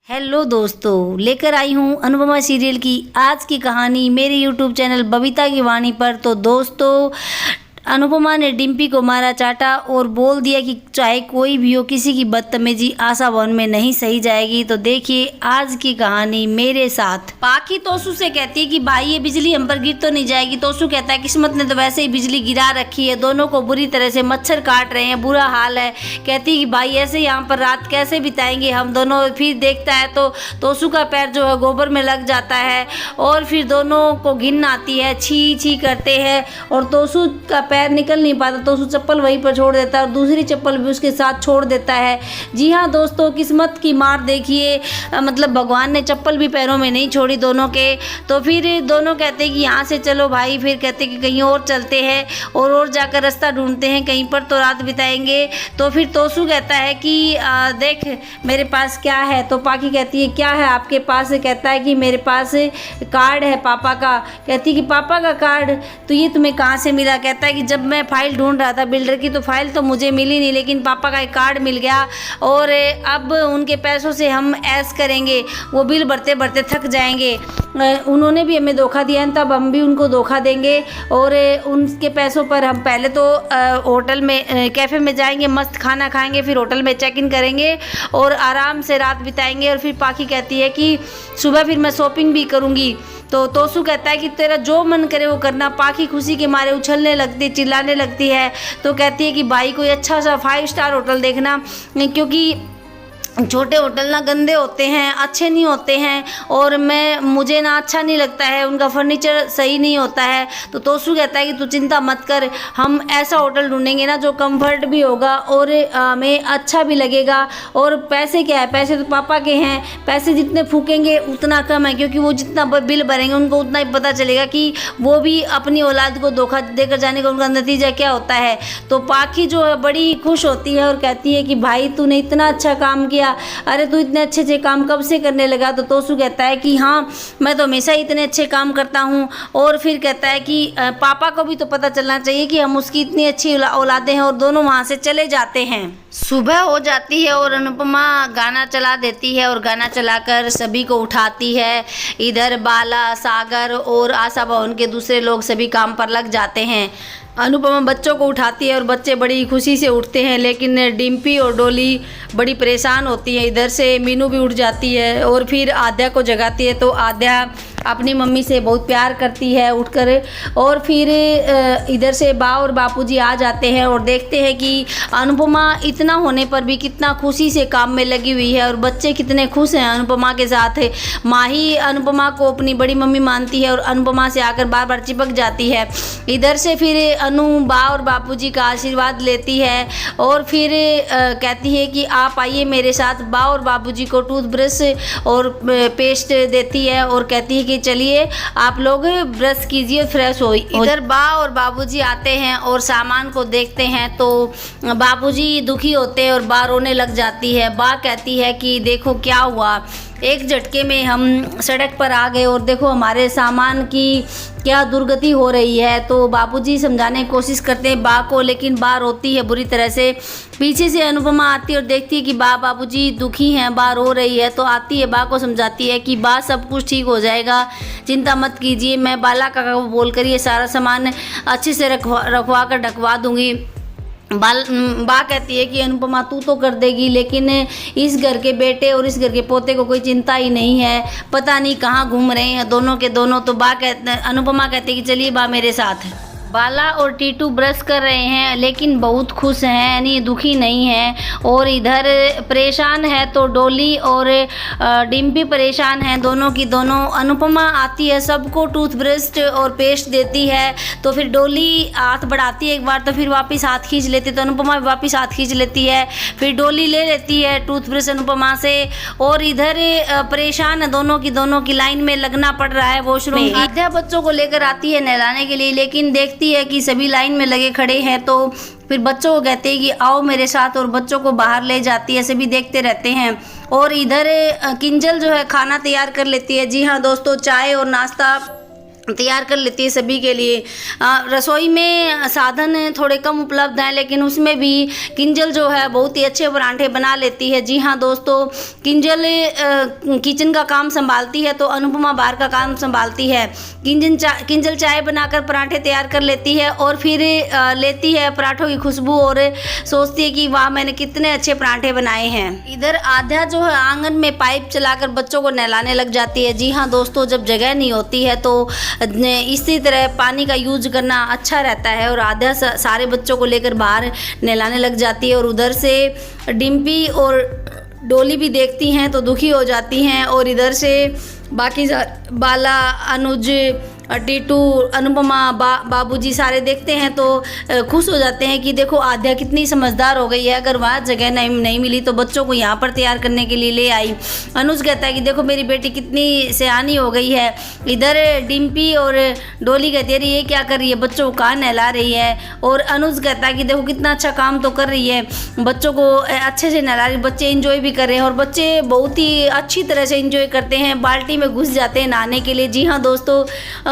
Hello दोस्तों, लेकर आई हूँ अनुपमा सीरियल की आज की कहानी मेरे यूट्यूब चैनल बबीता की वाणी पर। तो दोस्तों, अनुपमा ने डिम्पी को मारा चाटा और बोल दिया कि चाहे कोई भी हो, किसी की बदतमीजी आशा भवन में नहीं सही जाएगी। तो देखिए आज की कहानी मेरे साथ। पाखी तोसू से कहती है कि भाई ये बिजली हम पर गिर तो नहीं जाएगी। तोसू कहता है किस्मत ने तो वैसे ही बिजली गिरा रखी है, दोनों को बुरी तरह से मच्छर काट रहे हैं, बुरा हाल है। कहती है कि भाई ऐसे यहाँ पर रात कैसे बिताएंगे हम दोनों। फिर देखता है तो तोसू का पैर जो है गोबर में लग जाता है और फिर दोनों को घिन आती है, छी छी करते हैं और तोसू का पैर निकल नहीं पाता। तो उस चप्पल वहीं पर छोड़ देता है और दूसरी चप्पल भी उसके साथ छोड़ देता है। जी हाँ दोस्तों, किस्मत की मार देखिए, मतलब भगवान ने चप्पल भी पैरों में नहीं छोड़ी दोनों के। तो फिर दोनों कहते हैं कि यहाँ से चलो भाई, फिर कहते हैं कि कहीं और चलते हैं और जाकर रास्ता ढूंढते हैं, कहीं पर तो रात बिताएंगे। तो फिर तोसू कहता है कि देख मेरे पास क्या है। तो पाखी कहती है क्या है आपके पास। कहता है कि मेरे पास कार्ड है पापा का। कहती है कि पापा का कार्ड, तो ये तुम्हें कहाँ से मिला। कहता है कि जब मैं फाइल ढूंढ रहा था बिल्डर की तो फाइल तो मुझे मिली नहीं, लेकिन पापा का एक कार्ड मिल गया और अब उनके पैसों से हम ऐश करेंगे, वो बिल भरते भरते थक जाएंगे। उन्होंने भी हमें धोखा दिया है, तब हम भी उनको धोखा देंगे और उनके पैसों पर हम पहले तो होटल में कैफ़े में जाएंगे, मस्त खाना खाएंगे, फिर होटल में चेक इन करेंगे और आराम से रात बिताएंगे। और फिर पाखी कहती है कि सुबह फिर मैं शॉपिंग भी करूँगी। तो तोसू कहता है कि तेरा जो मन करे वो करना। पाखी खुशी के मारे उछलने लगती, चिल्लाने लगती है। तो कहती है कि भाई कोई अच्छा सा 5 स्टार होटल देखना, क्योंकि छोटे होटल ना गंदे होते हैं, अच्छे नहीं होते हैं और मुझे ना अच्छा नहीं लगता है, उनका फर्नीचर सही नहीं होता है। तो तोसू कहता है कि तू चिंता मत कर, हम ऐसा होटल ढूंढेंगे ना जो कंफर्ट भी होगा और हमें अच्छा भी लगेगा। और पैसे क्या है, पैसे तो पापा के हैं, पैसे जितने फूकेंगे उतना कम है, क्योंकि वो जितना बिल भरेंगे उनको उतना ही पता चलेगा कि वो भी अपनी औलाद को धोखा देकर जाने का उनका नतीजा क्या होता है। तो पाखी जो है बड़ी खुश होती है और कहती है कि भाई तूने इतना अच्छा काम किया, अरे तू इतने अच्छे अच्छे काम कब से करने लगा। तो तोसू कहता है कि हाँ मैं तो हमेशा ही इतने अच्छे काम करता हूँ। और फिर कहता है कि पापा को भी तो पता चलना चाहिए कि हम उसकी इतनी अच्छी औलादें हैं। और दोनों वहाँ से चले जाते हैं। सुबह हो जाती है और अनुपमा गाना चला देती है और गाना चलाकर सभी को उठाती है। इधर बाला, सागर और आशा भवन के दूसरे लोग सभी काम पर लग जाते हैं। अनुपमा बच्चों को उठाती है और बच्चे बड़ी खुशी से उठते हैं, लेकिन डिम्पी और डोली बड़ी परेशान होती हैं। इधर से मीनू भी उठ जाती है और फिर आद्या को जगाती है। तो आद्या अपनी मम्मी से बहुत प्यार करती है उठकर। और फिर इधर से बा और बापूजी आ जाते हैं और देखते हैं कि अनुपमा इतना होने पर भी कितना खुशी से काम में लगी हुई है और बच्चे कितने खुश हैं अनुपमा के साथ। माही अनुपमा को अपनी बड़ी मम्मी मानती है और अनुपमा से आकर बार बार चिपक जाती है। इधर से फिर अनु बा और बापूजी का आशीर्वाद लेती है और फिर कहती है कि आप आइए मेरे साथ। बा और बापूजी को टूथब्रश और पेस्ट देती है और कहती है कि चलिए आप लोग ब्रश कीजिए, फ्रेश हो। इधर बा और बाबूजी आते हैं और सामान को देखते हैं तो बाबूजी दुखी होते हैं और बा रोने लग जाती है। बा कहती है कि देखो क्या हुआ, एक झटके में हम सड़क पर आ गए और देखो हमारे सामान की क्या दुर्गति हो रही है। तो बाबूजी समझाने की कोशिश करते हैं बा को, लेकिन बा रोती है बुरी तरह से। पीछे से अनुपमा आती है और देखती है कि बाबूजी दुखी हैं, बा रो रही है। तो आती है, बा को समझाती है कि बा सब कुछ ठीक हो जाएगा, चिंता मत कीजिए, मैं बाला काका को बोल कर ये सारा सामान अच्छे से रखवा कर ढकवा दूँगी। बा कहती है कि अनुपमा तू तो कर देगी, लेकिन इस घर के बेटे और इस घर के पोते को कोई चिंता ही नहीं है, पता नहीं कहाँ घूम रहे हैं दोनों के दोनों। तो अनुपमा कहती है कि चलिए बा मेरे साथ। बाला और टीटू ब्रश कर रहे हैं लेकिन बहुत खुश हैं, यानी दुखी नहीं हैं। और इधर परेशान है तो डोली और डिम्पी परेशान हैं, दोनों की दोनों। अनुपमा आती है, सबको टूथब्रश और पेस्ट देती है। तो फिर डोली हाथ बढ़ाती है एक बार, तो फिर वापस हाथ खींच लेती है, तो अनुपमा वापस हाथ खींच लेती है। फिर डोली ले लेती है टूथब्रश अनुपमा से। और इधर परेशान है दोनों की लाइन में लगना पड़ रहा है वॉशरूम में। आद्या बच्चों को लेकर आती है नहलाने के लिए, लेकिन देखती है कि सभी लाइन में लगे खड़े हैं। तो फिर बच्चों को कहते हैं कि आओ मेरे साथ और बच्चों को बाहर ले जाती है, सभी देखते रहते हैं। और इधर किंजल जो है खाना तैयार कर लेती है। जी हाँ दोस्तों, चाय और नाश्ता तैयार कर लेती है सभी के लिए। रसोई में साधन थोड़े कम उपलब्ध हैं, लेकिन उसमें भी किंजल जो है बहुत ही अच्छे परांठे बना लेती है। जी हाँ दोस्तों, किंजल किचन का काम संभालती है तो अनुपमा बाहर का काम संभालती है। किंजल चाय बनाकर परांठे तैयार कर लेती है और फिर लेती है पराठों की खुशबू और सोचती है कि वाह मैंने कितने अच्छे परांठे बनाए हैं। इधर आध्या जो है आंगन में पाइप चलाकर बच्चों को नहलाने लग जाती है। जी हाँ दोस्तों, जब जगह नहीं होती है तो इसी तरह पानी का यूज करना अच्छा रहता है और आध्या सारे बच्चों को लेकर बाहर नहलाने लग जाती है। और उधर से डिम्पी और डोली भी देखती हैं तो दुखी हो जाती हैं और इधर से बाकी बाला, अनुज, टीटू, अनुपमा, बाबूजी सारे देखते हैं तो खुश हो जाते हैं कि देखो आध्या कितनी समझदार हो गई है, अगर वहाँ जगह नहीं मिली तो बच्चों को यहाँ पर तैयार करने के लिए ले आई। अनुज कहता है कि देखो मेरी बेटी कितनी सयानी हो गई है। इधर डिम्पी और डोली कहती है ये क्या कर रही है, बच्चों को कहाँ नहला रही है। और अनुज कहता है कि देखो कितना अच्छा काम तो कर रही है, बच्चों को अच्छे से नहला रही, बच्चे इंजॉय भी कर रहे हैं और बच्चे बहुत ही अच्छी तरह से इंजॉय करते हैं, बाल्टी में घुस जाते हैं नहाने के लिए। जी हाँ दोस्तों,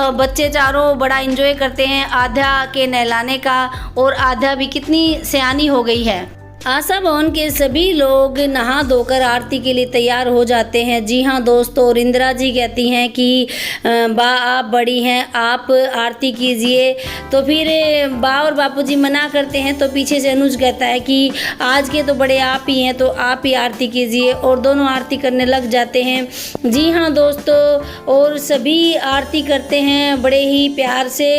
बच्चे चारों बड़ा एंजॉय करते हैं आध्या के नहलाने का और आध्या भी कितनी सयानी हो गई है। आशा भवन के सभी लोग नहा धोकर आरती के लिए तैयार हो जाते हैं। जी हाँ दोस्तों, और इंदिरा जी कहती हैं कि बा आप बड़ी हैं, आप आरती कीजिए। तो फिर बा और बापूजी मना करते हैं तो पीछे से अनुज कहता है कि आज के तो बड़े आप ही हैं तो आप ही आरती कीजिए और दोनों आरती करने लग जाते हैं। जी हाँ दोस्तों, और सभी आरती करते हैं बड़े ही प्यार से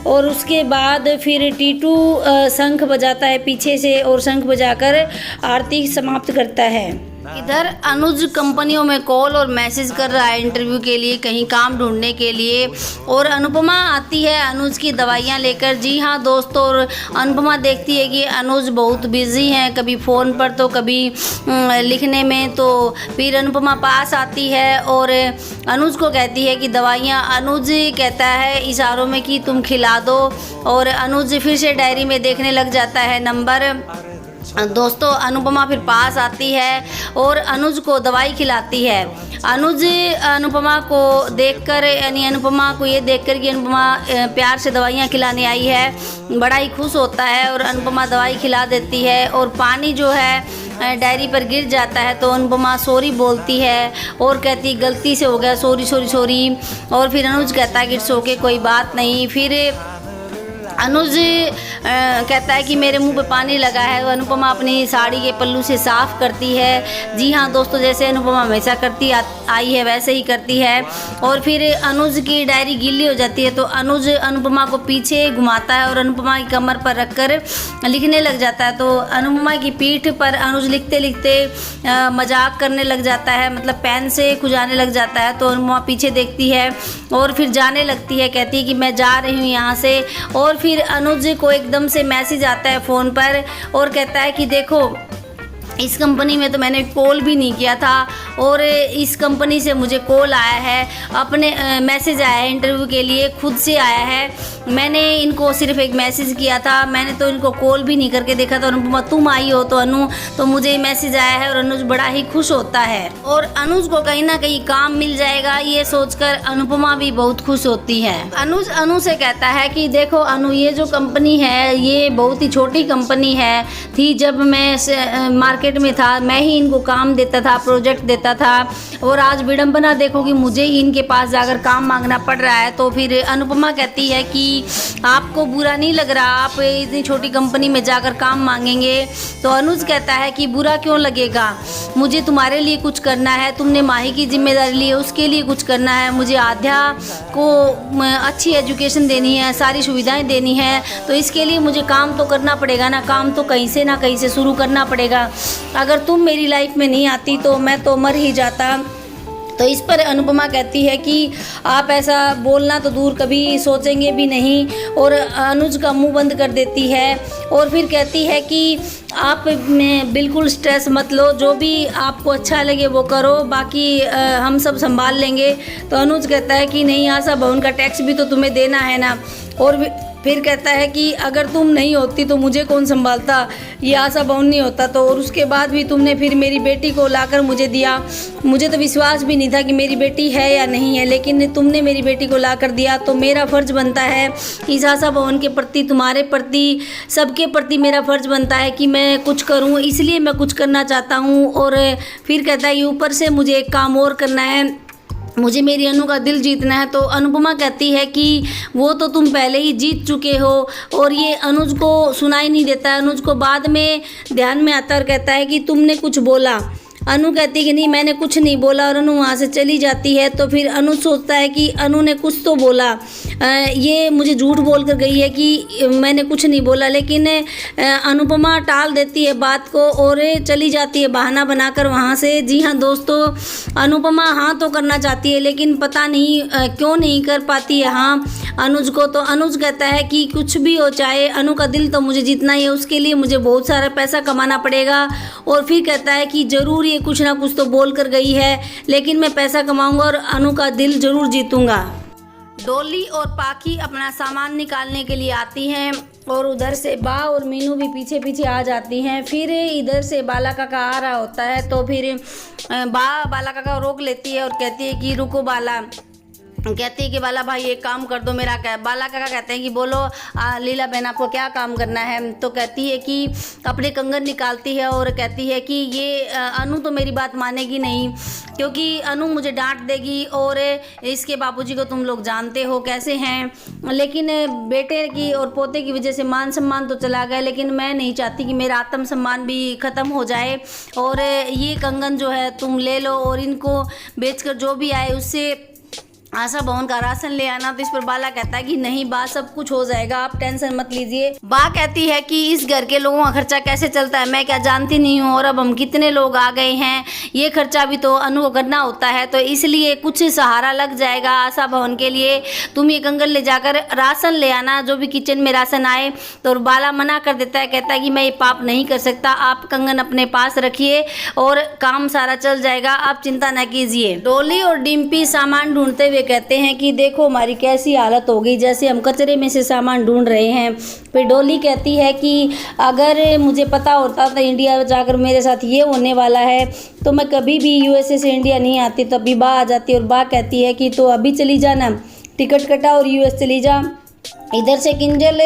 और उसके बाद फिर टीटू शंख बजाता है पीछे से और शंख बजा कर आरती समाप्त करता है। इधर अनुज कंपनियों में कॉल और मैसेज कर रहा है इंटरव्यू के लिए, कहीं काम ढूंढने के लिए। और अनुपमा आती है अनुज की दवाइयाँ लेकर। जी हाँ दोस्तों, और अनुपमा देखती है कि अनुज बहुत बिजी हैं, कभी फ़ोन पर तो कभी लिखने में। तो फिर अनुपमा पास आती है और अनुज को कहती है कि दवाइयाँ। अनुज कहता है इशारों में कि तुम खिला दो और अनुज फिर से डायरी में देखने लग जाता है नंबर। दोस्तों अनुपमा फिर पास आती है और अनुज को दवाई खिलाती है। अनुज अनुपमा को देखकर यानी अनुपमा को ये देखकर कि अनुपमा प्यार से दवाइयाँ खिलाने आई है बड़ा ही खुश होता है और अनुपमा दवाई खिला देती है। और पानी जो है डायरी पर गिर जाता है तो अनुपमा सॉरी बोलती है और कहती गलती से हो गया, सॉरी सॉरी सॉरी। और फिर अनुज कहता है कि इट्स ओके, कोई बात नहीं। फिर अनुज कहता है कि मेरे मुंह पे पानी लगा है। तो अनुपमा अपनी साड़ी के पल्लू से साफ़ करती है। जी हाँ दोस्तों, जैसे अनुपमा हमेशा करती आई है वैसे ही करती है। और फिर अनुज की डायरी गीली हो जाती है तो अनुज अनुपमा को पीछे घुमाता है और अनुपमा की कमर पर रखकर लिखने लग जाता है। तो अनुपमा की पीठ पर अनुज लिखते लिखते मजाक करने लग जाता है, मतलब पेन से खुजाने लग जाता है। तो अनुपमा पीछे देखती है और फिर जाने लगती है, कहती है कि मैं जा रही हूँ यहाँ से। और फिर अनुज को एकदम से मैसेज आता है फ़ोन पर और कहता है कि देखो इस कंपनी में तो मैंने कॉल भी नहीं किया था और इस कंपनी से मुझे कॉल आया है, अपने मैसेज आया है इंटरव्यू के लिए, खुद से आया है। मैंने इनको सिर्फ एक मैसेज किया था, मैंने तो इनको कॉल भी नहीं करके देखा था। अनुपमा तुम आई हो तो अनु, तो मुझे मैसेज आया है और अनुज बड़ा ही खुश होता है और अनुज को कहीं ना कहीं काम मिल जाएगा ये सोचकर अनुपमा भी बहुत खुश होती है। अनुज अनु से कहता है कि देखो अनु, ये जो कंपनी है ये बहुत ही छोटी कंपनी है थी, जब मैं मार्केट में था मैं ही इनको काम देता था, प्रोजेक्ट देता था और आज विडंबना देखो कि मुझे ही इनके पास जाकर काम मांगना पड़ रहा है। तो फिर अनुपमा कहती है कि आपको बुरा नहीं लग रहा, आप इतनी छोटी कंपनी में जाकर काम मांगेंगे। तो अनुज कहता है कि बुरा क्यों लगेगा, मुझे तुम्हारे लिए कुछ करना है, तुमने माही की जिम्मेदारी ली है उसके लिए कुछ करना है, मुझे आध्या को अच्छी एजुकेशन देनी है, सारी सुविधाएं देनी है, तो इसके लिए मुझे काम तो करना पड़ेगा ना, काम तो कहीं से ना कहीं से शुरू करना पड़ेगा। अगर तुम मेरी लाइफ में नहीं आती तो मैं तो मर ही जाता। तो इस पर अनुपमा कहती है कि आप ऐसा बोलना तो दूर कभी सोचेंगे भी नहीं और अनुज का मुंह बंद कर देती है और फिर कहती है कि आप बिल्कुल स्ट्रेस मत लो, जो भी आपको अच्छा लगे वो करो, बाकी हम सब संभाल लेंगे। तो अनुज कहता है कि नहीं, आशा भवन का टैक्स भी तो तुम्हें देना है ना। और फिर कहता है कि अगर तुम नहीं होती तो मुझे कौन संभालता, ये आशा बहुन नहीं होता तो, और उसके बाद भी तुमने फिर मेरी बेटी को लाकर मुझे दिया। मुझे तो विश्वास भी नहीं था कि मेरी बेटी है या नहीं है, लेकिन तुमने मेरी बेटी को लाकर दिया, तो मेरा फ़र्ज़ बनता है इस आशा बहुन के प्रति, तुम्हारे प्रति, सबके प्रति मेरा फ़र्ज़ बनता है कि मैं कुछ करूं, इसलिए मैं कुछ करना चाहता हूं। और फिर कहता है कि ऊपर से मुझे एक काम और करना है, मुझे मेरी अनु का दिल जीतना है। तो अनुपमा कहती है कि वो तो तुम पहले ही जीत चुके हो, और ये अनुज को सुनाई नहीं देता है। अनुज को बाद में ध्यान में आता और कहता है कि तुमने कुछ बोला। अनु कहती है कि नहीं मैंने कुछ नहीं बोला, और अनु वहाँ से चली जाती है। तो फिर अनु सोचता है कि अनु ने कुछ तो बोला, ये मुझे झूठ बोल कर गई है कि मैंने कुछ नहीं बोला, लेकिन अनुपमा टाल देती है बात को और चली जाती है बहाना बनाकर वहाँ से। जी हाँ दोस्तों, अनुपमा हाँ तो करना चाहती है, लेकिन पता नहीं क्यों नहीं कर पाती है हाँ अनुज को। तो अनुज कहता है कि कुछ भी हो, चाहे अनु का दिल तो मुझे जीतना ही है, उसके लिए मुझे बहुत सारा पैसा कमाना पड़ेगा। और फिर कहता है कि ज़रूर ये कुछ ना कुछ तो बोल कर गई है, लेकिन मैं पैसा कमाऊंगा और अनु का दिल ज़रूर जीतूंगा। डॉली और पाखी अपना सामान निकालने के लिए आती हैं, और उधर से बा और मीनू भी पीछे पीछे आ जाती हैं। फिर इधर से बाला काका आ रहा होता है, तो फिर बाला काका रोक लेती है और कहती है कि रुको बाला, कहती है कि बाला भाई एक काम कर दो मेरा। बाला काका कहते हैं कि बोलो लीला बहन आपको क्या काम करना है। तो कहती है कि अपने कंगन निकालती है और कहती है कि ये अनु तो मेरी बात मानेगी नहीं, क्योंकि अनु मुझे डांट देगी, और इसके बापूजी को तुम लोग जानते हो कैसे हैं, लेकिन बेटे की और पोते की वजह से मान सम्मान तो चला गया, लेकिन मैं नहीं चाहती कि मेरा आत्म सम्मान भी ख़त्म हो जाए। और ये कंगन जो है तुम ले लो, और इनको बेचकर जो भी आए उससे आशा बहुन का राशन ले आना। तो इस पर बाला कहता है कि नहीं बा, सब कुछ हो जाएगा, आप टेंशन मत लीजिए। बा कहती है कि इस घर के लोगों का खर्चा कैसे चलता है मैं क्या जानती नहीं हूँ, और अब हम कितने लोग आ गए हैं, ये खर्चा भी तो अनु को करना होता है, तो इसलिए कुछ सहारा लग जाएगा आशा बहुन के लिए। तुम ये कंगन ले जाकर राशन ले आना, जो भी किचन में राशन आए। तो बाला मना कर देता है, कहता है कि मैं ये पाप नहीं कर सकता, आप कंगन अपने पास रखिए और काम सारा चल जाएगा, आप चिंता न कीजिए। डॉली और डिम्पी सामान ढूंढते हुए कहते हैं कि देखो हमारी कैसी हालत हो गई, जैसे हम कचरे में से सामान ढूंढ रहे हैं। फिर डॉली कहती है कि अगर मुझे पता होता था इंडिया जाकर मेरे साथ ये होने वाला है, तो मैं कभी भी यूएसए से इंडिया नहीं आती, तभी बा आ जाती। और बा कहती है कि तो अभी चली जाना, टिकट कटा और यूएस चली जा। इधर से किंजल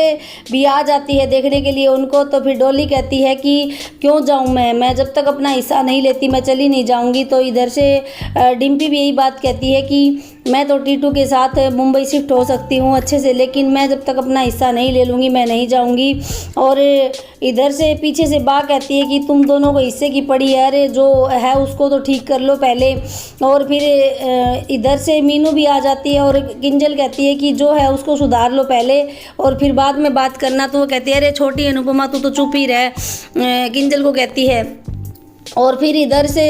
भी आ जाती है देखने के लिए उनको। तो फिर डॉली कहती है कि क्यों जाऊं मैं जब तक अपना हिस्सा नहीं लेती मैं चली नहीं जाऊंगी। तो इधर से डिम्पी भी यही बात कहती है कि मैं तो टीटू के साथ मुंबई शिफ्ट हो सकती हूँ अच्छे से, लेकिन मैं जब तक अपना हिस्सा नहीं ले लूँगी मैं नहीं जाऊँगी। और इधर से पीछे से बा कहती है कि तुम दोनों को हिस्से की पड़ी है, अरे जो है उसको तो ठीक कर लो पहले। और फिर इधर से मीनू भी आ जाती है और किंजल कहती है कि जो है उसको सुधार लो पहले और फिर बाद में बात करना। तो वो कहती है अरे छोटी अनुपमा तू तो चुप ही रह, किंजल को कहती है। और फिर इधर से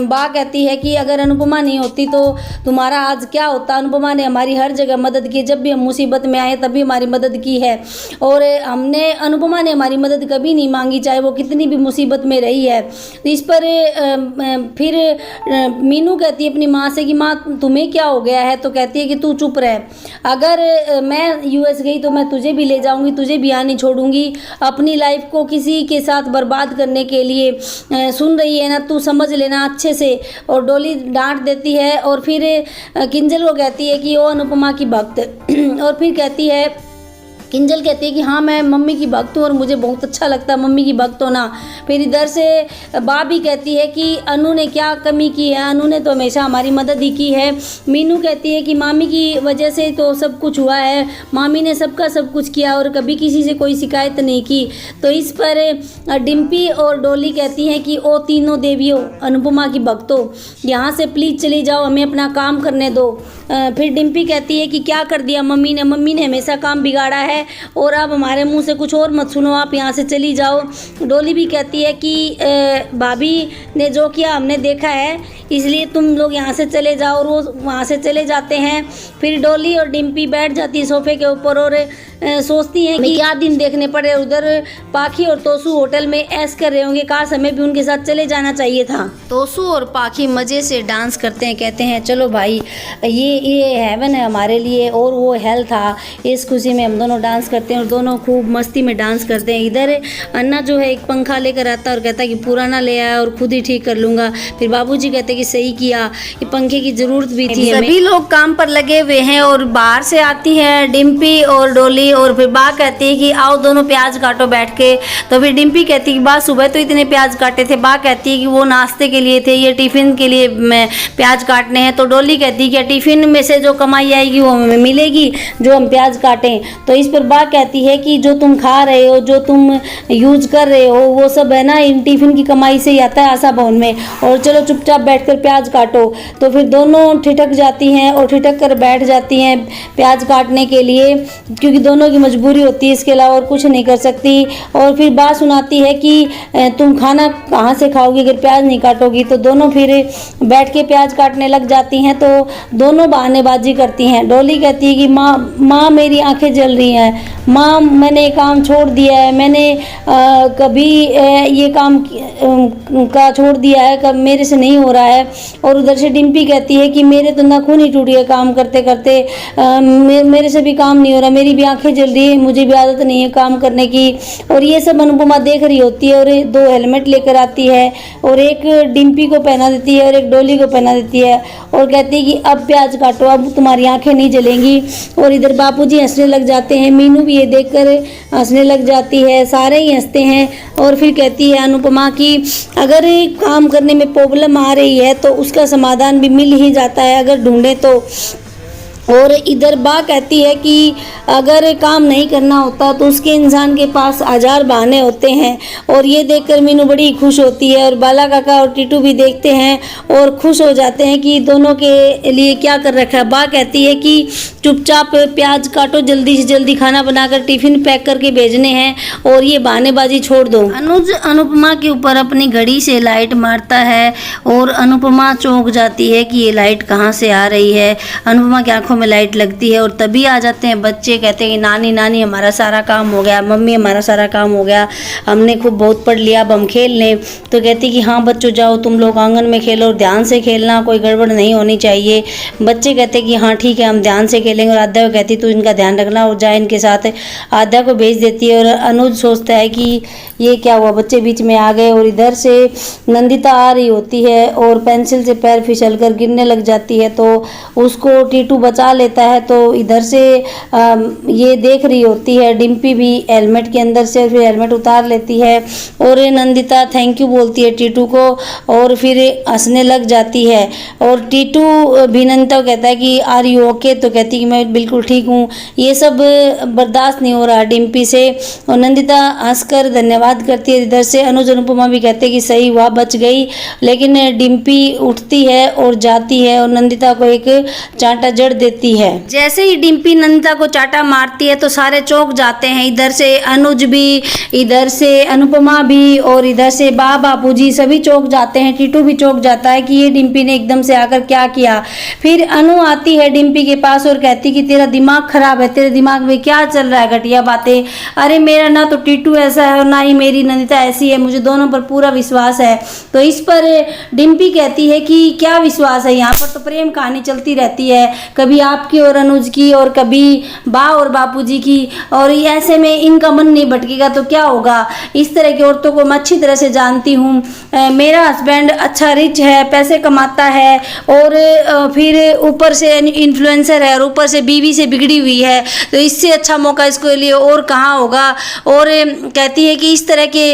बा कहती है कि अगर अनुपमा नहीं होती तो तुम्हारा आज क्या होता। अनुपमा ने हमारी हर जगह मदद की, जब भी हम मुसीबत में आए तभी हमारी मदद की है, और अनुपमा ने हमारी मदद कभी नहीं मांगी, चाहे वो कितनी भी मुसीबत में रही है। तो इस पर फिर मीनू कहती है अपनी माँ से कि माँ तुम्हें क्या हो गया है। तो कहती है कि तू चुप रह, अगर मैं यूएस गई तो मैं तुझे भी ले जाऊँगी, तुझे भी यहाँ नहीं छोड़ूंगी। अपनी लाइफ को किसी के साथ बर्बाद करने के लिए सुन रही है ना, तू समझ लेना अच्छे से। और डॉली डांट देती है और फिर किंजल को कहती है कि ओ अनुपमा की भक्त। और फिर कहती है किंजल कहती है कि हाँ मैं मम्मी की भक्त हूँ और मुझे बहुत अच्छा लगता है मम्मी की भक्त होना। फिर इधर से बाबी कहती है कि अनु ने क्या कमी की है, अनु ने तो हमेशा हमारी मदद ही की है। मीनू कहती है कि मामी की वजह से तो सब कुछ हुआ है, मामी ने सबका सब कुछ किया और कभी किसी से कोई शिकायत नहीं की। तो इस पर डिम्पी और डॉली कहती हैं कि ओ तीनों देवियों अनुपमा की भक्तों यहाँ से प्लीज़ चली जाओ, हमें अपना काम करने दो। फिर डिम्पी कहती है कि क्या कर दिया मम्मी ने हमेशा काम बिगाड़ा है और अब हमारे मुंह से कुछ और मत सुनो, आप यहाँ से चली जाओ। डॉली भी कहती है कि भाभी ने जो किया हमने देखा है, इसलिए तुम लोग यहाँ से चले जाओ, और वो वहाँ से चले जाते हैं। फिर डॉली और डिम्पी बैठ जाती है सोफे के ऊपर और सोचती हैं कि क्या दिन देखने पड़े। उधर पाखी और तोसू होटल में ऐश कर रहे होंगे, काश हमें भी उनके साथ चले जाना चाहिए था। तोसू और पाखी मज़े से डांस करते हैं, कहते हैं चलो भाई ये ये हेवन है हमारे लिए और वो हेल था। इस खुशी में हम दोनों डांस करते हैं और दोनों खूब मस्ती में डांस करते हैं। इधर अन्ना जो है एक पंखा लेकर आता है और कहता है कि पुराना ले आया और खुद ही ठीक कर लूँगा। फिर बाबूजी कहते हैं कि सही किया, ये पंखे की ज़रूरत भी थी। सभी लोग काम पर लगे हुए हैं और बाहर से आती है डिम्पी और डोली और फिर बा कहती है कि आओ दोनों प्याज काटो बैठ के। तो फिर डिम्पी कहती है कि बा सुबह तो इतने प्याज काटे थे। बा कहती है कि वो नाश्ते के लिए थे, ये टिफ़िन के लिए मैं प्याज काटने हैं। तो डोली कहती है कि टिफ़िन में से जो कमाई आएगी वो हमें मिलेगी जो हम प्याज काटें। तो इस पर बा कहती है कि जो तुम खा रहे हो, जो तुम यूज कर रहे हो, वो सब है ना इन टिफ़िन की कमाई से ही आता है आशा भवन में, और चलो चुपचाप बैठकर प्याज काटो। तो फिर दोनों ठिठक जाती हैं और ठिठक कर बैठ जाती हैं प्याज काटने के लिए, क्योंकि दोनों की मजबूरी होती है, इसके अलावा और कुछ नहीं कर सकती। और फिर बात सुनाती है कि तुम खाना कहाँ से खाओगी अगर प्याज नहीं काटोगी। तो दोनों फिर बैठ के प्याज काटने लग जाती हैं। तो दोनों बहानेबाजी करती हैं। डोली कहती है कि माँ मेरी आंखें जल रही हैं, माँ मैंने ये काम छोड़ दिया है, मैंने कभी ये काम का छोड़ दिया है, कब मेरे से नहीं हो रहा है। और उधर से डिम्पी कहती है कि मेरे तो नाखून ही टूट गए काम करते करते, मेरे से भी काम नहीं हो रहा, मेरी भी आंखें जल रही है, मुझे भी आदत नहीं है काम करने की। और ये सब अनुपमा देख रही होती है और 2 हेलमेट लेकर आती है और एक डिम्पी को पहना देती है और एक डोली को पहना देती है और कहती है कि अब प्याज काटो, अब तुम्हारी आंखें नहीं जलेंगी। और इधर बापूजी हंसने लग जाते हैं, मीनू भी ये देखकर हंसने लग जाती है, सारे ही हंसते हैं। और फिर कहती है अनुपमा कि अगर काम करने में प्रॉब्लम आ रही है तो उसका समाधान भी मिल ही जाता है अगर ढूंढे तो। और इधर बा कहती है कि अगर काम नहीं करना होता तो उसके इंसान के पास 1000 बहाने होते हैं। और ये देखकर मीनू बड़ी खुश होती है और बाला काका और टीटू भी देखते हैं और खुश हो जाते हैं कि दोनों के लिए क्या कर रखा है। बा कहती है कि चुपचाप प्याज काटो, जल्दी से जल्दी खाना बनाकर टिफ़िन पैक करके भेजने हैं और ये बहानेबाजी छोड़ दो। अनुज अनुपमा के ऊपर अपनी घड़ी से लाइट मारता है और अनुपमा चौंक जाती है कि ये लाइट कहाँ से आ रही है। अनुपमा की आंखों में लाइट लगती है और तभी आ जाते हैं बच्चे, कहते हैं कि नानी नानी हमारा सारा काम हो गया, मम्मी हमारा सारा काम हो गया, हमने खूब बहुत पढ़ लिया, अब हम खेल लें। तो कहती कि हाँ बच्चों जाओ तुम लोग आंगन में खेलो, ध्यान से खेलना, कोई गड़बड़ नहीं होनी चाहिए। बच्चे कहते कि हाँ ठीक है हम ध्यान से खेलेंगे। और आद्या को कहती तू इनका ध्यान रखना और जा इनके साथ। आद्या को भेज देती है और अनुज सोचता है कि ये क्या हुआ, बच्चे बीच में आ गए। और इधर से नंदिता आ रही होती है और पेंसिल से पैर फिसल कर गिरने लग जाती है तो उसको टीटू बचा लेता है। तो इधर से ये देख रही होती है डिम्पी भी हेलमेट के अंदर से, फिर हेलमेट उतार लेती है और नंदिता थैंक यू बोलती है टीटू को और फिर हंसने लग जाती है। और टीटू भी नंदिता को कहता है कि आर यू ओके, तो कहती कि मैं बिल्कुल ठीक हूँ। ये सब बर्दाश्त नहीं हो रहा डिम्पी से और नंदिता हंसकर धन्यवाद करती है। इधर से अनुज अनुपमा भी कहते हैं कि सही हुआ बच गई, लेकिन डिम्पी उठती है और जाती है और नंदिता को एक चांटा जड़ देती है। जैसे ही डिम्पी नंदिता को चाटा मारती है तो सारे चौंक जाते हैं, इधर से अनुज भी, इधर से अनुपमा भी और इधर से बापूजी सभी चौंक जाते हैं। टीटू भी चौंक जाता है कि ये डिम्पी ने एकदम से आकर क्या किया। फिर अनु आती है डिम्पी के पास और कहती कि तेरा दिमाग खराब है, तेरे दिमाग में क्या चल रहा है घटिया बातें। अरे मेरा ना तो टीटू ऐसा है और ना ही मेरी नंदिता ऐसी है, मुझे दोनों पर पूरा विश्वास है। तो इस पर डिम्पी कहती है कि क्या विश्वास है, यहाँ पर तो प्रेम कहानी चलती रहती है, कभी आपकी और अनुज की और कभी बा और बापूजी की, और ऐसे में इनका मन नहीं भटकेगा तो क्या होगा। इस तरह की औरतों को मैं अच्छी तरह से जानती हूँ। मेरा हस्बैंड अच्छा रिच है, पैसे कमाता है और फिर ऊपर से इन्फ्लुएंसर है और ऊपर से बीवी से बिगड़ी हुई है, तो इससे अच्छा मौका इसके लिए और कहाँ होगा। और कहती है कि इस तरह के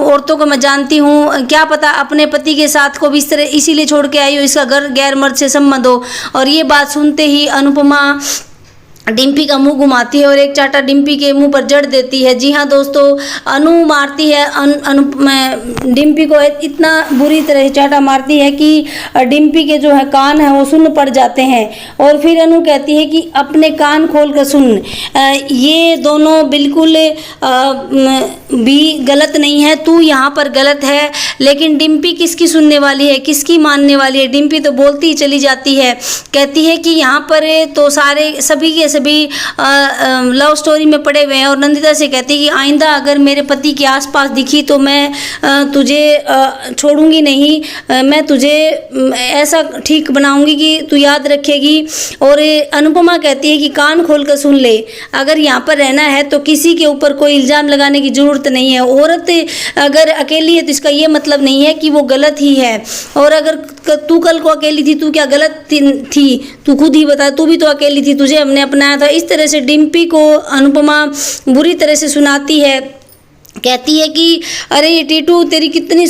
औरतों को मैं जानती हूँ, क्या पता अपने पति के साथ को भी इस तरह इसीलिए छोड़ के आई हो, इसका गैर मर्द से संबंध हो। और ये बात सुनते ही अनुपमा डिम्पी का मुंह घुमाती है और एक चाटा डिम्पी के मुंह पर जड़ देती है। जी हाँ दोस्तों, अनु मारती है डिम्पी को इतना बुरी तरह से चाटा मारती है कि डिम्पी के जो है कान है वो सुन्न पड़ जाते हैं। और फिर अनु कहती है कि अपने कान खोल कर सुन, ये दोनों बिल्कुल भी गलत नहीं है, तू यहाँ पर गलत है। लेकिन डिम्पी किसकी सुनने वाली है, किसकी मानने वाली है। डिम्पी तो बोलती ही चली जाती है, कहती है कि यहाँ पर तो सभी के सभी लव स्टोरी में पड़े हुए हैं। और नंदिता से कहती है कि आइंदा अगर मेरे पति के आसपास दिखी तो मैं तुझे छोड़ूंगी नहीं, मैं तुझे ऐसा ठीक बनाऊंगी कि तू याद रखेगी। और अनुपमा कहती है कि कान खोल कर सुन ले, अगर यहाँ पर रहना है तो किसी के ऊपर कोई इल्ज़ाम लगाने की ज़रूरत नहीं है। औरत अगर अकेली है तो इसका ये मतलब नहीं है कि वो गलत ही है। और अगर तू कल को अकेली थी, तू क्या गलत थी? तू खुद ही बता, तू भी तो अकेली थी, तुझे हमने अपनाया था। इस तरह से डिम्पी को अनुपमा बुरी तरह से सुनाती है। कहती है कि अरे ये टीटू तेरी कितनी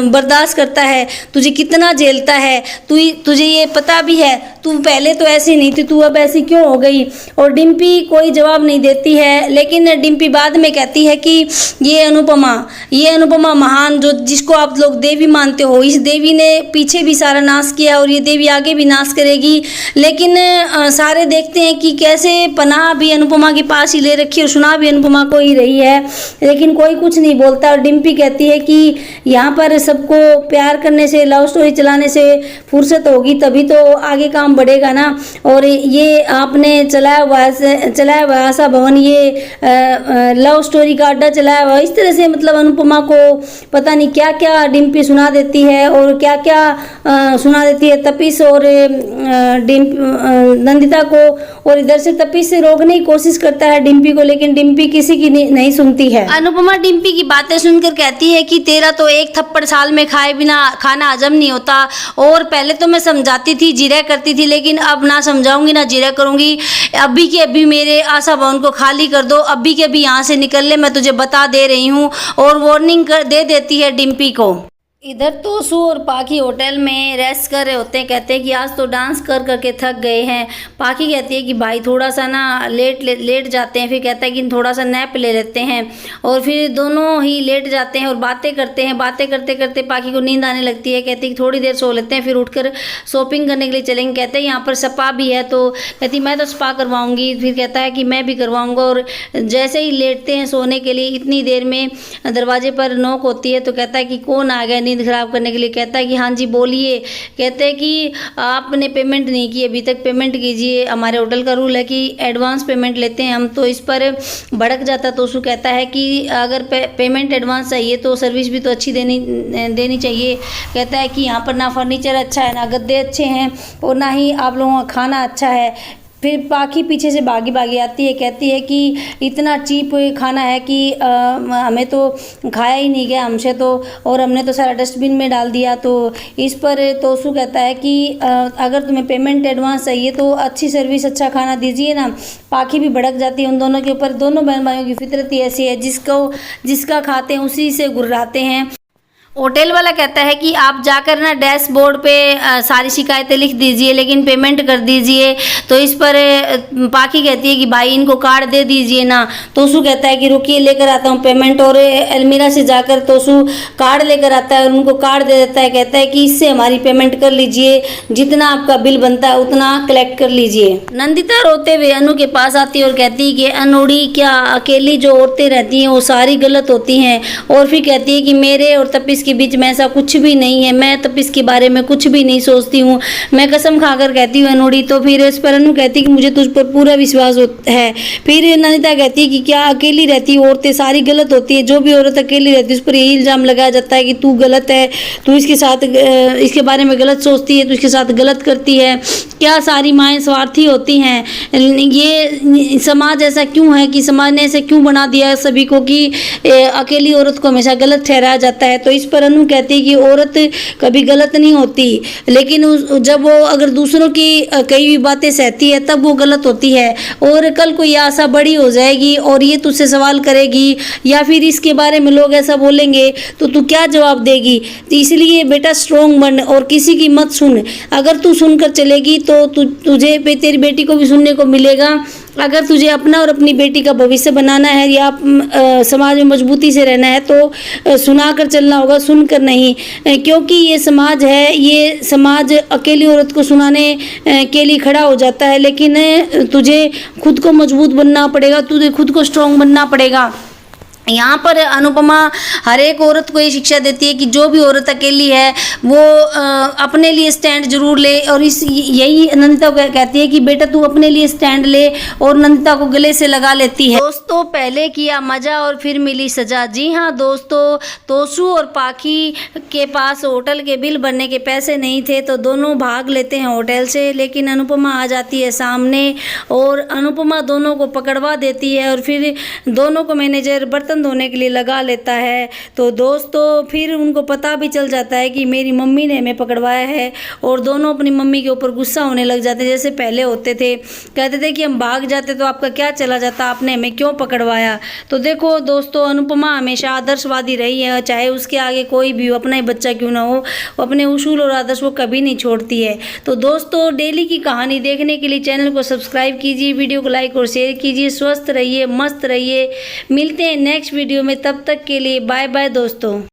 बर्दाश्त करता है, तुझे कितना झेलता है, तुझे ये पता भी है, तू पहले तो ऐसी नहीं थी, तू अब ऐसी क्यों हो गई? और डिम्पी कोई जवाब नहीं देती है। लेकिन डिम्पी बाद में कहती है कि ये अनुपमा महान, जो जिसको आप लोग देवी मानते हो, इस देवी ने पीछे भी सारा नाश किया और ये देवी आगे भी नाश करेगी। लेकिन सारे देखते हैं कि कैसे पनाह भी अनुपमा के पास ही ले रखी और सुना भी अनुपमा को ही रही है, लेकिन कोई कुछ नहीं बोलता। और डिम्पी कहती है कि यहाँ पर सबको प्यार करने से, लव स्टोरी चलाने से फुर्सत होगी तभी तो आगे काम बढ़ेगा ना। और ये आपने चलाया हुआ आशा भवन, ये लव स्टोरी का अड्डा चलाया हुआ, इस तरह से मतलब अनुपमा को पता नहीं क्या क्या डिम्पी सुना देती है और क्या क्या सुना देती है तपीस और नंदिता को। और इधर से तपीस से रोकने की कोशिश करता है डिम्पी को, लेकिन डिम्पी किसी की नहीं सुनती है। अनुपमा डिम्पी की बातें सुनकर कहती है कि तेरा तो एक थप्पड़ साल में खाए बिना खाना हजम नहीं होता। और पहले तो मैं समझाती थी, जिरह करती थी, लेकिन अब ना समझाऊंगी ना जिरह करूंगी। अभी के अभी मेरे आशा भवन को खाली कर दो, अभी के अभी यहाँ से निकल ले, मैं तुझे बता दे रही हूँ। और वार्निंग दे देती है डिम्पी को। इधर तोसू और पाखी होटल में रेस्ट कर रहे होते हैं। कहते हैं कि आज तो डांस कर करके थक गए हैं। पाखी कहती है कि भाई थोड़ा सा ना लेट जाते हैं। फिर कहता है कि थोड़ा सा नैप ले लेते हैं। और फिर दोनों ही लेट जाते हैं और बातें करते हैं। बातें करते करते पाखी को नींद आने लगती है। कहती है कि थोड़ी देर सो लेते हैं, फिर उठकर शॉपिंग करने के लिए चलेंगे। कहते हैं यहाँ पर स्पा भी है, तो कहती मैं तो स्पा करवाऊँगी। फिर कहता है कि मैं भी करवाऊँगा। और जैसे ही लेटते हैं सोने के लिए, इतनी देर में दरवाजे पर नॉक होती है। तो कहता है कि कौन आ गया नींद खराब करने के लिए? कहता है कि हाँ जी बोलिए। कहते हैं कि आपने पेमेंट नहीं की अभी तक, पेमेंट कीजिए। हमारे होटल का रूल है कि एडवांस पेमेंट लेते हैं हम। तो इस पर भड़क जाता तो उसको कहता है कि अगर पेमेंट एडवांस चाहिए तो सर्विस भी तो अच्छी देनी चाहिए। कहता है कि यहाँ पर ना फर्नीचर अच्छा है, ना गद्दे अच्छे हैं और ना ही आप लोगों का खाना अच्छा है। फिर पाखी पीछे से भागी आती है। कहती है कि इतना चीप खाना है कि हमें तो खाया ही नहीं गया हमसे तो, और हमने तो सारा डस्टबिन में डाल दिया। तो इस पर तोसू कहता है कि अगर तुम्हें पेमेंट एडवांस चाहिए तो अच्छी सर्विस, अच्छा खाना दीजिए ना। पाखी भी भड़क जाती है उन दोनों के ऊपर। दोनों बहन भाइयों की फितरत ही ऐसी है, जिसका खाते हैं उसी से गुर्राते हैं। होटल वाला कहता है कि आप जाकर ना डैशबोर्ड पे सारी शिकायतें लिख दीजिए, लेकिन पेमेंट कर दीजिए। तो इस पर पाखी कहती है कि भाई इनको कार्ड दे दीजिए ना। तोसू कहता है कि रुकिए लेकर आता हूँ पेमेंट। और अलमीरा से जाकर तोसू कार्ड लेकर आता है और उनको कार्ड दे देता है। कहता है कि इससे हमारी पेमेंट कर लीजिए, जितना आपका बिल बनता है उतना कलेक्ट कर लीजिए। नंदिता रोते हुए अनु के पास आती है और कहती है कि अनुड़ी, क्या अकेली जो औरतें रहती हैं वो सारी गलत होती हैं? और फिर कहती है कि मेरे और तपीस के बीच में ऐसा कुछ भी नहीं है, मैं तपीस के बारे में कुछ भी नहीं सोचती हूँ, मैं कसम खाकर कहती हूँ अनुड़ी। तो फिर इस पर अनु कहती है कि मुझे तुझ पर पूरा विश्वास है। फिर नंदिता कहती है कि क्या अकेली रहती औरतें सारी गलत होती है? जो भी औरत अकेली रहती है उस पर यही इल्ज़ाम लगाया जाता है कि तू गलत है, तू इसके बारे में गलत सोचती है, तू इसके साथ गलत करती है। क्या सारी माएँ स्वार्थी होती हैं? ये समाज ऐसा क्यों है कि समाज ने ऐसे क्यों बना दिया सभी को कि अकेली औरत को हमेशा गलत ठहराया जाता है? तो इस पर अनु कहती है कि औरत कभी गलत नहीं होती, लेकिन जब वो अगर दूसरों की कई भी बातें सहती है तब वो गलत होती है। और कल को ये आशा बड़ी हो जाएगी और ये तुझसे सवाल करेगी या फिर इसके बारे में लोग ऐसा बोलेंगे तो तू क्या जवाब देगी? तो इसलिए बेटा स्ट्रोंग बन और किसी की मत सुन। अगर तू सुनकर चलेगी तो तुझे तेरी बेटी को भी सुनने को मिलेगा। अगर तुझे अपना और अपनी बेटी का भविष्य बनाना है या समाज में मजबूती से रहना है तो सुना कर चलना होगा, सुनकर नहीं। क्योंकि ये समाज है, ये समाज अकेली औरत को सुनाने के लिए खड़ा हो जाता है, लेकिन तुझे खुद को मजबूत बनना पड़ेगा, तुझे खुद को स्ट्रॉन्ग बनना पड़ेगा। यहाँ पर अनुपमा हर एक औरत को ये शिक्षा देती है कि जो भी औरत अकेली है वो अपने लिए स्टैंड जरूर ले, और इस यही नंदिता को कहती है कि बेटा तू अपने लिए स्टैंड ले, और नंदिता को गले से लगा लेती है। दोस्तों, पहले किया मजा और फिर मिली सजा। जी हाँ दोस्तों, तोशु और पाखी के पास होटल के बिल भरने के पैसे नहीं थे तो दोनों भाग लेते हैं होटल से, लेकिन अनुपमा आ जाती है सामने और अनुपमा दोनों को पकड़वा देती है और फिर दोनों को मैनेजर बर्तन धोने के लिए लगा लेता है। तो दोस्तों, फिर उनको पता भी चल जाता है कि मेरी मम्मी ने हमें पकड़वाया है, और दोनों अपनी मम्मी के ऊपर गुस्सा होने लग जाते हैं जैसे पहले होते थे। कहते थे कि हम भाग जाते तो आपका क्या चला जाता, आपने हमें क्यों पकड़वाया। तो देखो दोस्तों, अनुपमा हमेशा आदर्शवादी रही है, चाहे उसके आगे कोई भी हो, अपना ही बच्चा क्यों ना हो, वो अपने उसूल और आदर्श को कभी नहीं छोड़ती है। तो दोस्तों, डेली की कहानी देखने के लिए चैनल को सब्सक्राइब कीजिए, वीडियो को लाइक और शेयर कीजिए। स्वस्थ रहिए, मस्त रहिए। मिलते हैं नेक्स्ट वीडियो में, तब तक के लिए बाय बाय दोस्तों।